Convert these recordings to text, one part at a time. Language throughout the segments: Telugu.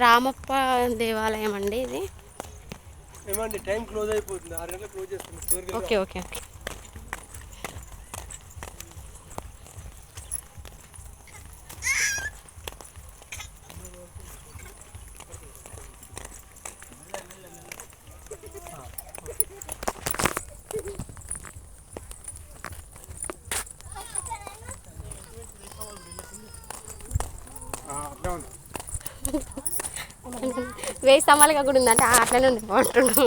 రామప్ప దేవాలయం అండి ఇది. ఏమండి టైం క్లోజ్ అయిపోతుంది, 6 గంటలకు క్లోజ్ చేస్తుంది. Okay okay okay. వేయి స్తంభాలుగా కూడా ఉందంటే అట్లనే ఉంది బాగుంటుండు.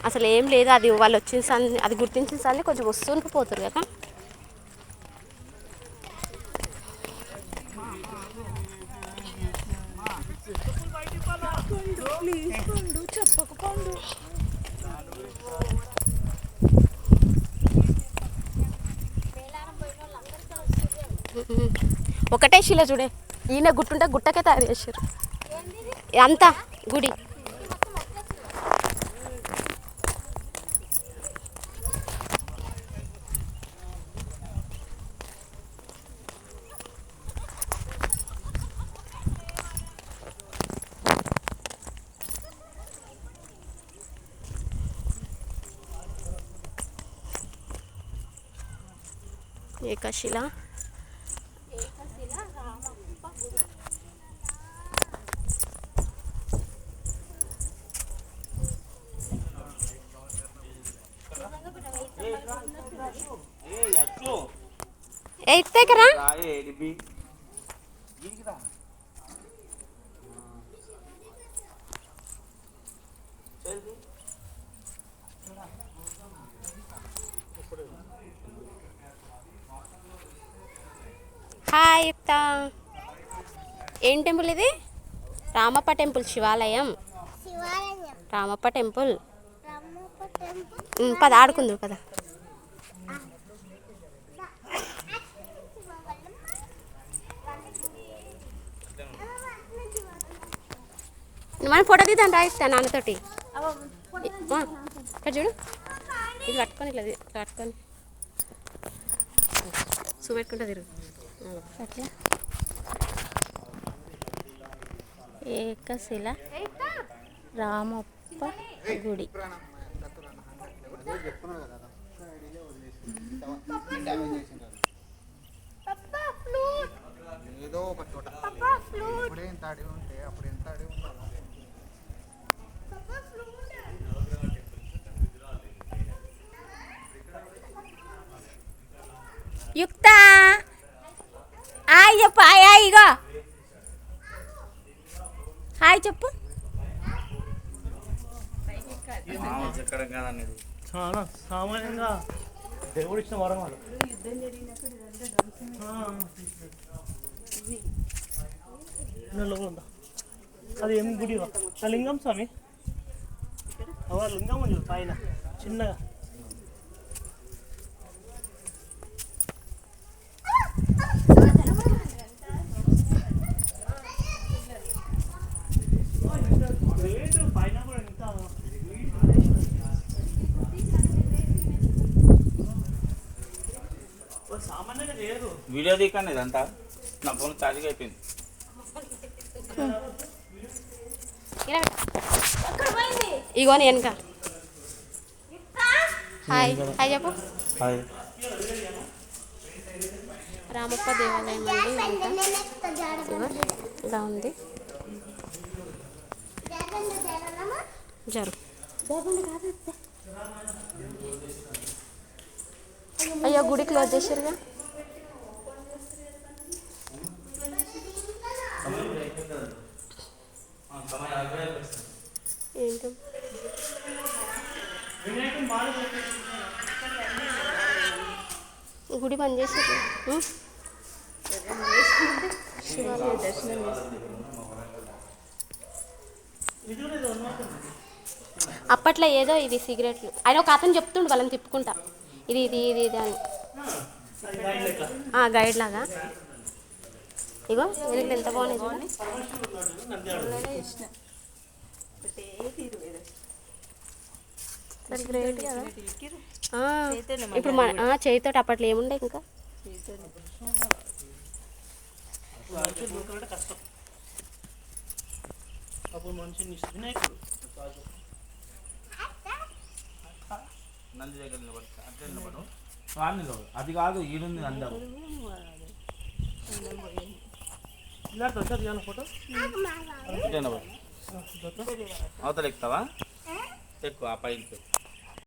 అసలు ఏం లేదు, అది వాళ్ళు వచ్చిన సంది అది గుర్తించిన సంది కొంచెం వస్తుంటూ పోతారు కదా. ఒకటే శిల చూడే, ఈయన గుట్టుంటే గుట్టకే తయారు చేశారు అంతా గుడి. ఏకశిల ఎత్తకరా. హాయ్ యుక్త. ఏం టెంపుల్ ఇది? రామప్ప టెంపుల్, శివాలయం. రామప్ప టెంపుల్. పద ఆడుకుందు కదా. మనం ఫోటో తీద్దాం రాయిస్తా నాన్నతోటి. ఇక్కడ చూడు, ఇది కట్టుకొని ఇట్లా కట్టుకొని చూపెట్టుకుంటా తిరుగు అట్లా. ఏకశిల రామప్ప గుడి. ఏదో ఒక చోట ఇప్పుడే ఇంత అడిగి ఉంటే అప్పుడు ఎంత అడిగి ఉండాలి. యుక్త హాయ్ చెప్పు. హాయ్ హాయ్ ఇగో హాయ్ చెప్పు. చాలా సామాన్యంగా దేవుడు ఇచ్చిన వరం వాళ్ళు. అది ఏం గుడి? లింగం స్వామి, లింగం ఉంది పైన చిన్నగా. వీడియో తీకండి, ఇదంతా నా ఫోన్ ఛార్జింగ్ అయిపోయింది. ఇగోని వెనక. హాయ్ హాయ్ చెప్పు. హాయ్. రామప్ప దేవాలయం అండి. ఇలా ఉంది. జరు అయ్యో గుడి క్లోజ్ చేశారుగా. ఏంటో గుడి బంద్ చేశారు. శివాలయం దర్శనం అప్పట్లో ఏదో ఇది సిగరెట్లు ఆయన ఒక అతను చెప్తుండు వాళ్ళని తిప్పుకుంటా, ఇది ఇది ఇది ఇది అని గైడ్ లాగా. ఇగో వెనకలు ఎంత బాగున్నాయి చూడండి. గ్రేట్ కదా. ఇప్పుడు మన చేతితోటి అప్పట్లో ఏముండే ఇంకా. మనిషి దొరకాలంటే కష్టం. అప్పుడు మనిషిని వినాయకుడు నంది దగ్గర నిలబడు అట్లా నిలబడు వాళ్ళు నిలబడు అది కాదు ఈడుంది అందరూ ఇలా దొరకదు తీయాలి ఫోటో. నిలబడు అవతల ఎక్కుతావా ఎక్కువ ఆ పైకి